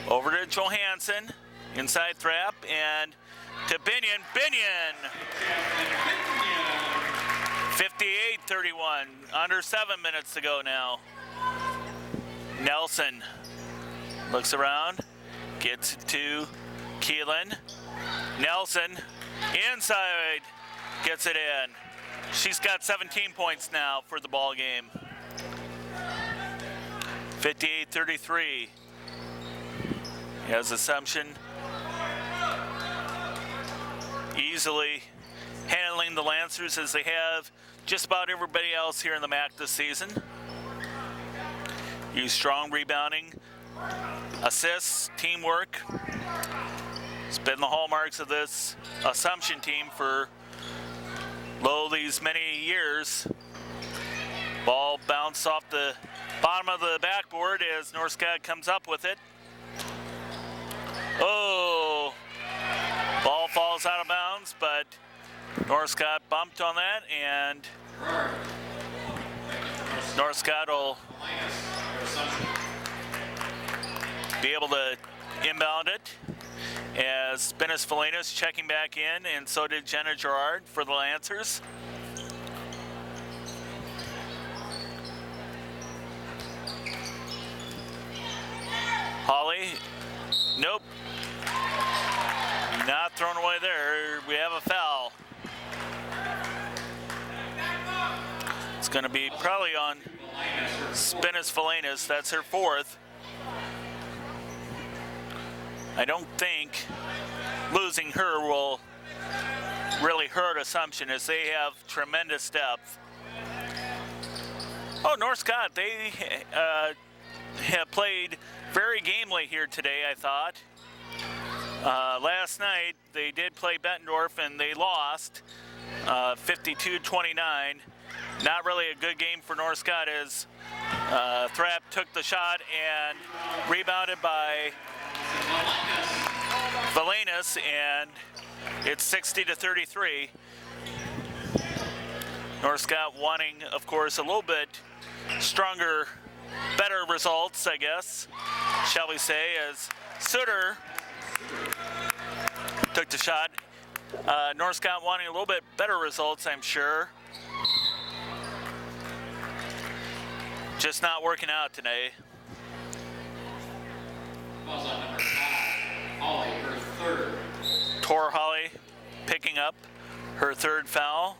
Over to Johansson. Inside Thrapp and to Binion. 58-31. Under 7 minutes to go now. Nelson looks around. Gets it to Keelan. Nelson inside. Gets it in. She's got 17 points now for the ball game. 58-33. As Assumption easily handling the Lancers as they have just about everybody else here in the MAC this season. Use strong rebounding, assists, teamwork. It's been the hallmarks of this Assumption team for these many years. Ball bounced off the bottom of the backboard as North Scott comes up with it. Oh, ball falls out of bounds, but North Scott bumped on that, and North Scott will be able to inbound it as Spinas Felinas checking back in, and so did Jenna Gerard for the Lancers. Holly, nope, not thrown away there. We have a foul. It's going to be probably on Spinas Felinas. That's her fourth. I don't think losing her will really hurt Assumption, as they have tremendous depth. Oh, North Scott, they have played very gamely here today, I thought. Last night, they did play Bettendorf, and they lost 52-29. Not really a good game for North Scott, as Thrapp took the shot and rebounded by Valenus, and it's 60-33. North Scott wanting, of course, a little bit stronger, better results, I guess, shall we say, as Sutter took the shot. North Scott wanting a little bit better results, I'm sure. Just not working out today. Falls on number 5, Holly, her third. Tor Holly picking up her third foul.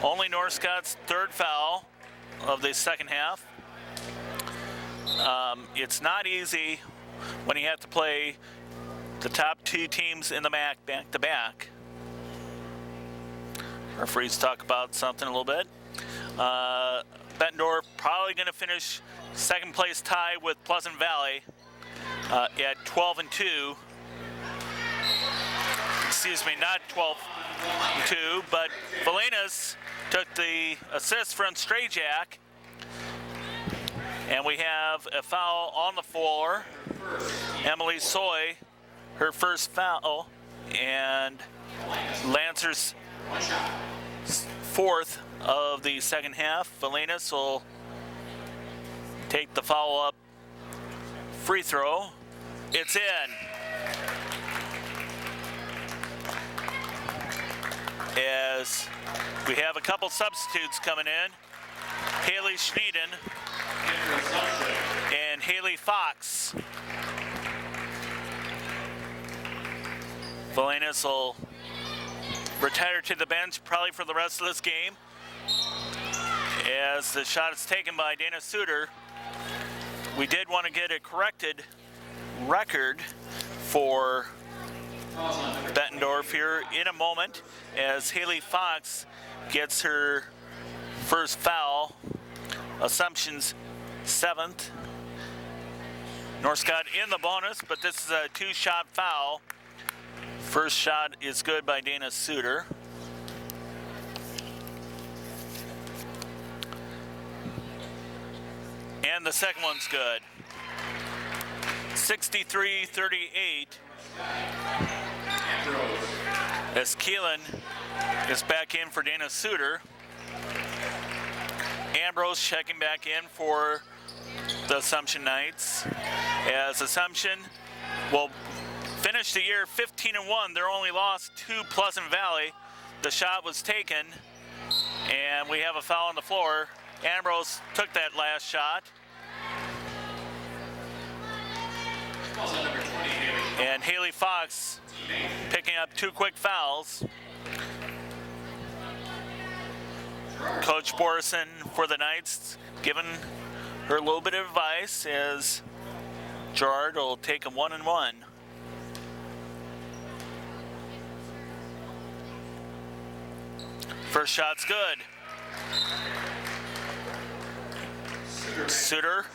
Only North Scott's third foul of the second half. It's not easy when you have to play the top two teams in the MAC back-to-back. Referees talk about something a little bit. Bettendorf probably going to finish second place tie with Pleasant Valley at 12-2. Excuse me, not 12-2, but Valenus took the assist from Strayjack. And we have a foul on the floor. Emily Soy, her first foul, and Lancer's fourth of the second half. Valenus will take the follow-up free throw. It's in. As we have a couple substitutes coming in. Haley Schneiden and Haley Fox. Valenus will retire to the bench probably for the rest of this game, as the shot is taken by Dana Suter. We did want to get a corrected record for Bettendorf here in a moment, as Haley Fox gets her first foul. Assumption's seventh. North Scott in the bonus, but this is a two-shot foul. First shot is good by Dana Suter. And the second one's good. 63-38. As Keelan is back in for Dana Suter. Ambrose checking back in for the Assumption Knights, as Assumption will finish the year 15-1. Their only loss to Pleasant Valley. The shot was taken, and we have a foul on the floor. Ambrose took that last shot. And Haley Fox picking up two quick fouls. Coach Borison for the Knights giving her a little bit of advice, as Gerard will take a 1-and-1. First shot's good. Suter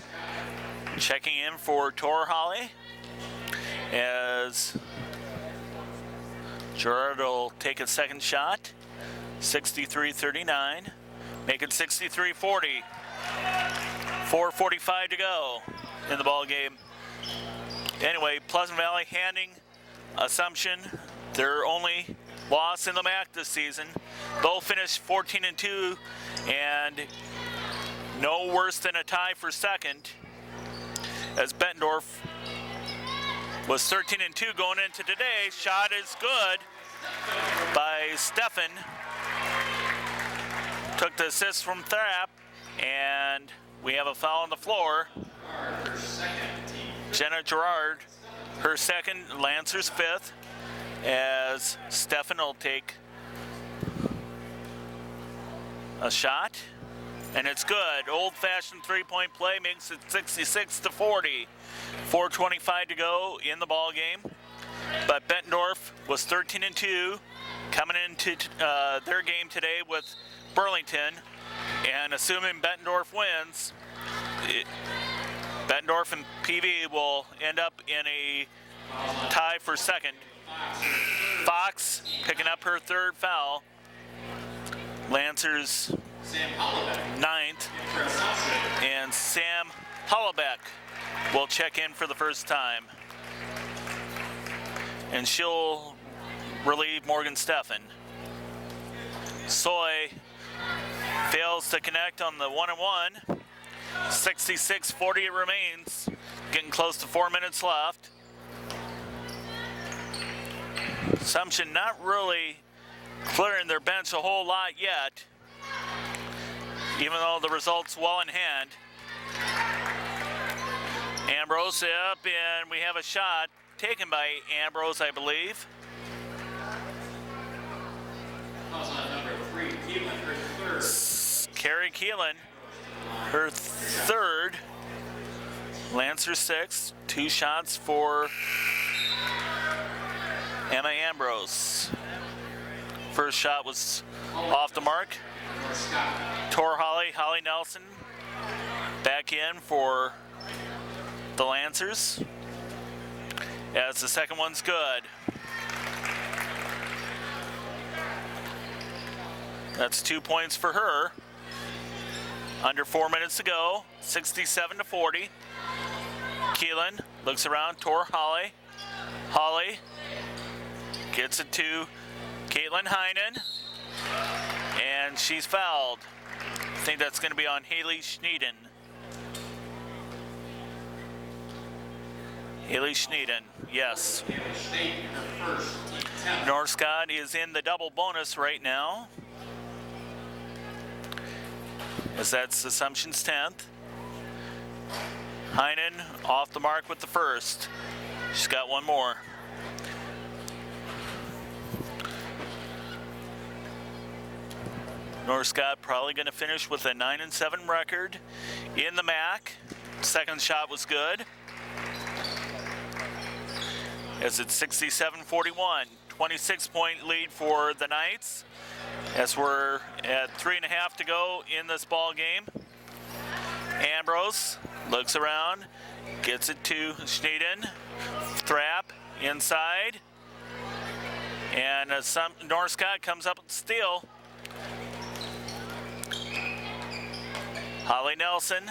checking in for Tor Holly, as Gerard will take a second shot. 63-39, make it 63-40. 4:45 to go in the ball game. Anyway, Pleasant Valley handing Assumption their only loss in the MAC this season. They'll finish 14-2 and no worse than a tie for second, as Bettendorf was 13-2 going into today. Shot is good by Steffen. Took the assist from Thrapp, and we have a foul on the floor. Jenna Gerard, her second, Lancer's fifth, as Steffen will take a shot. And it's good. Old-fashioned three-point play makes it 66-40. 4:25 to go in the ball game. But Bettendorf was 13-2 coming into their game today with Burlington. And assuming Bettendorf wins, Bettendorf and PV will end up in a tie for second. Fox picking up her third foul. Lancers ninth. And Sam Hollaback will check in for the first time. And she'll relieve Morgan Steffen. Soy fails to connect on the 1-and-1. 66-40 it remains. Getting close to 4 minutes left. Assumption not really clearing their bench a whole lot yet, even though the result's well in hand. Ambrose up, and we have a shot taken by Ambrose, I believe. Number 3, Keelan, her third. Carrie Keelan, her third. Lancer 6, 2 shots for Emma Ambrose. First shot was off the mark. Tor Holly Nelson back in for the Lancers, as the second one's good. That's 2 points for her. Under 4 minutes to go, 67-40. Keelan looks around, Tor Holly. Holly gets it to Caitlin Heinen, and she's fouled. I think that's going to be on Haley Schneiden. Haley Schneiden, yes. Northcott is in the double bonus right now, as that's Assumption's 10th. Heinen off the mark with the first. She's got one more. Northcott probably going to finish with a 9-7 record in the MAC. Second shot was good. As it's 67-41, 26-point lead for the Knights, as we're at 3.5 to go in this ball game. Ambrose looks around, gets it to Schneiden. Thrap inside, and Northcott comes up with the steal. Holly Nelson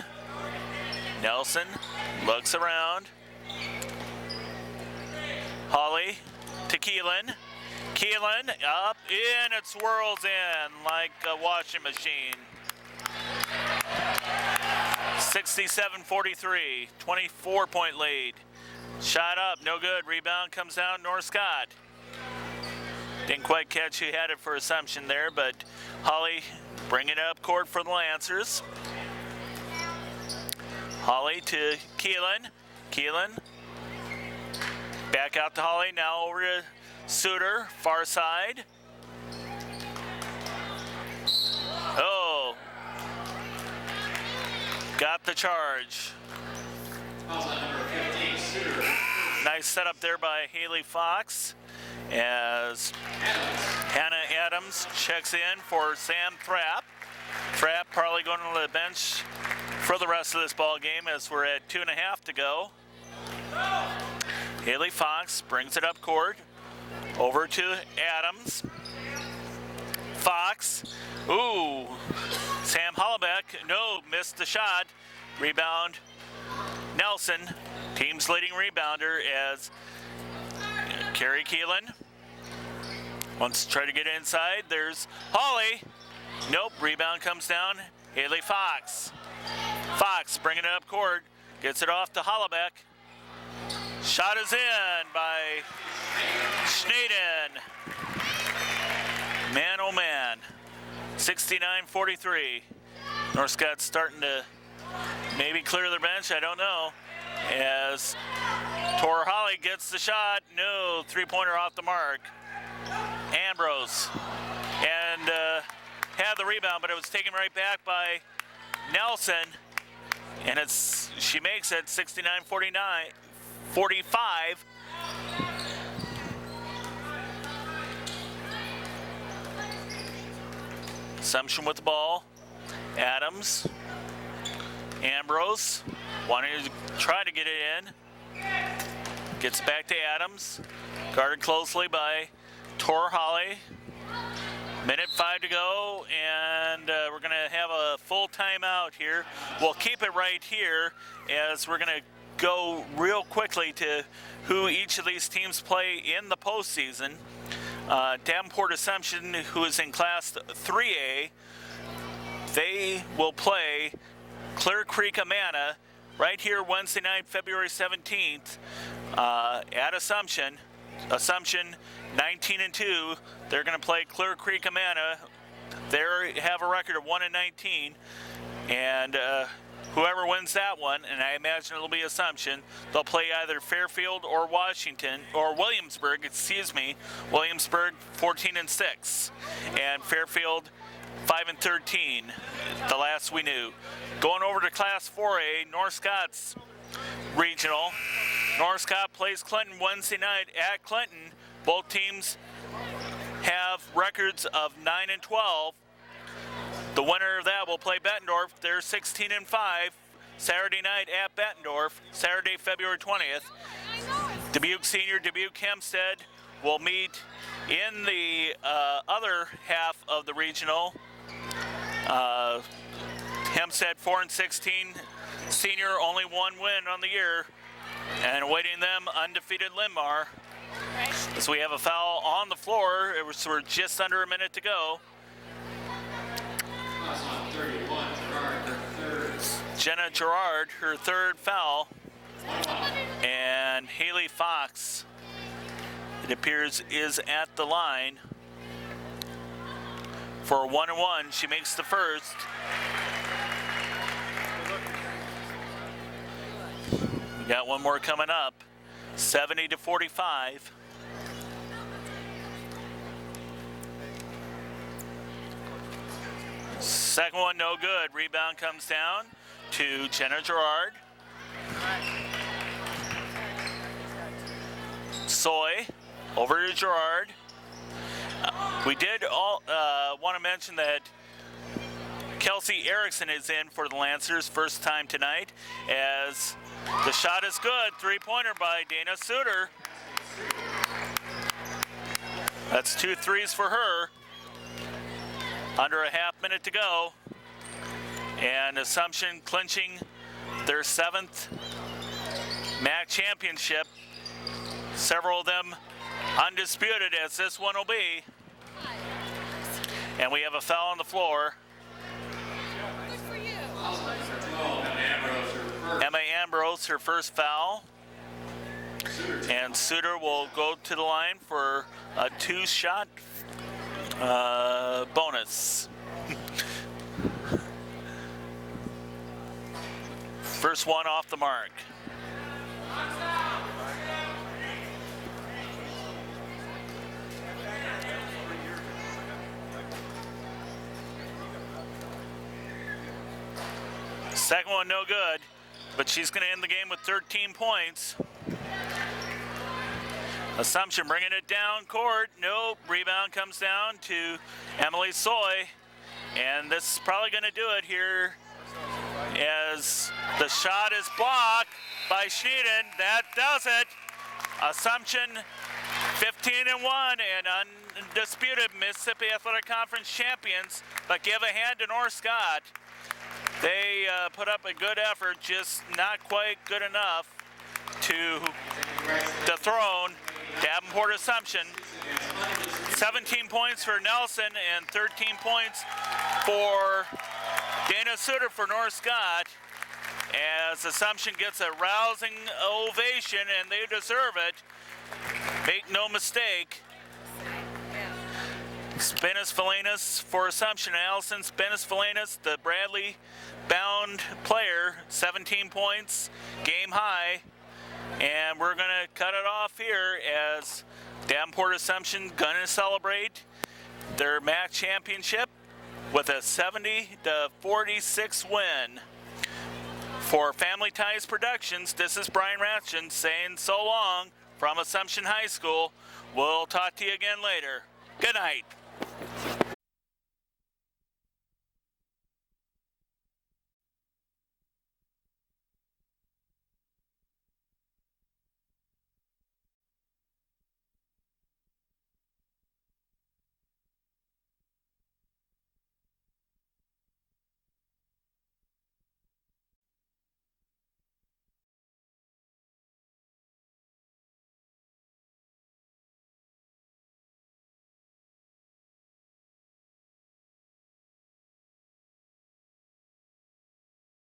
looks around. Holly to Keelan. Keelan up, in, it swirls in like a washing machine. 67-43, 24-point lead. Shot up, no good. Rebound comes down, Northcott. Didn't quite catch who had it for Assumption there, but Holly bringing it up court for the Lancers. Holly to Keelan. Keelan back out to Holly, now over to Suter, far side. Oh, got the charge. Nice setup there by Haley Fox, as Hannah Adams checks in for Sam Thrap. Thrap probably going to the bench for the rest of this ball game, as we're at 2.5 to go. Haley Fox brings it up court, over to Adams. Fox, ooh, Sam Hollaback, no, missed the shot. Rebound, Nelson, team's leading rebounder, as Carrie Keelan wants to try to get inside. There's Holly. Nope, rebound comes down. Haley Fox. Fox bringing it up court, gets it off to Hollaback. Shot is in by Schneiden. Man, oh man. 69-43. Northcott's starting to maybe clear their bench, I don't know. As Tor Holly gets the shot, no, three-pointer off the mark. Ambrose, and had the rebound, but it was taken right back by Nelson, and she makes it 69-45. Assumption with the ball. Adams. Ambrose wanting to try to get it in. Gets back to Adams. Guarded closely by Tor Holly. Minute 5 to go, and we're going to have a full timeout here. We'll keep it right here as we're going to go real quickly to who each of these teams play in the postseason. Davenport Assumption, who is in Class 3A, they will play Clear Creek Amana right here Wednesday night, February 17th at Assumption. Assumption 19-2. They're going to play Clear Creek Amana. They have a record of 1-19, and whoever wins that one, and I imagine it'll be Assumption, they'll play either Fairfield or Washington or Williamsburg. Excuse me, Williamsburg 14-6, and Fairfield 5-13. The last we knew. Going over to Class 4A, North Scott's regional. North Scott plays Clinton Wednesday night at Clinton. Both teams have records of 9-12. The winner of that will play Bettendorf. They're 16-5. Saturday night at Bettendorf, Saturday, February 20th. Dubuque Senior, Dubuque Hempstead will meet in the other half of the regional. Hempstead 4-16. Senior only one win on the year, and awaiting them undefeated Linmar. So we have a foul on the floor. We're just under a minute to go. On 31, Gerard, her third. Jenna Gerard, her third foul, and Haley Fox, it appears, is at the line for a 1-1. She makes the first. We got one more coming up, 70-45. Second one, no good. Rebound comes down to Jenna Gerard. Soy over to Gerard. We did want to mention that Kelsey Erickson is in for the Lancers, first time tonight, as the shot is good. Three-pointer by Dana Suter. That's 2 threes for her. Under a half minute to go. And Assumption clinching their 7th MAC championship. Several of them undisputed, as this one will be. And we have a foul on the floor. Emma Ambrose, her first foul. And Suter will go to the line for a 2-shot bonus. First one off the mark. Second one no good, but she's going to end the game with 13 points. Assumption bringing it down court. Nope. Rebound comes down to Emily Soy. And this is probably going to do it here as the shot is blocked by Schneiden. That does it. Assumption 15-1 and undisputed Mississippi Athletic Conference champions. But give a hand to North Scott. They put up a good effort, just not quite good enough to dethrone Davenport Assumption. 17 points for Nelson and 13 points for Dana Suter for North Scott, as Assumption gets a rousing ovation, and they deserve it. Make no mistake. Spinas-Falenas for Assumption. Allison Spinas-Falenas, the Bradley-bound player, 17 points, game high. And we're going to cut it off here as Davenport Assumption going to celebrate their MAC championship with a 70-46 win. For Family Ties Productions, this is Brian Ratchen saying so long from Assumption High School. We'll talk to you again later. Good night.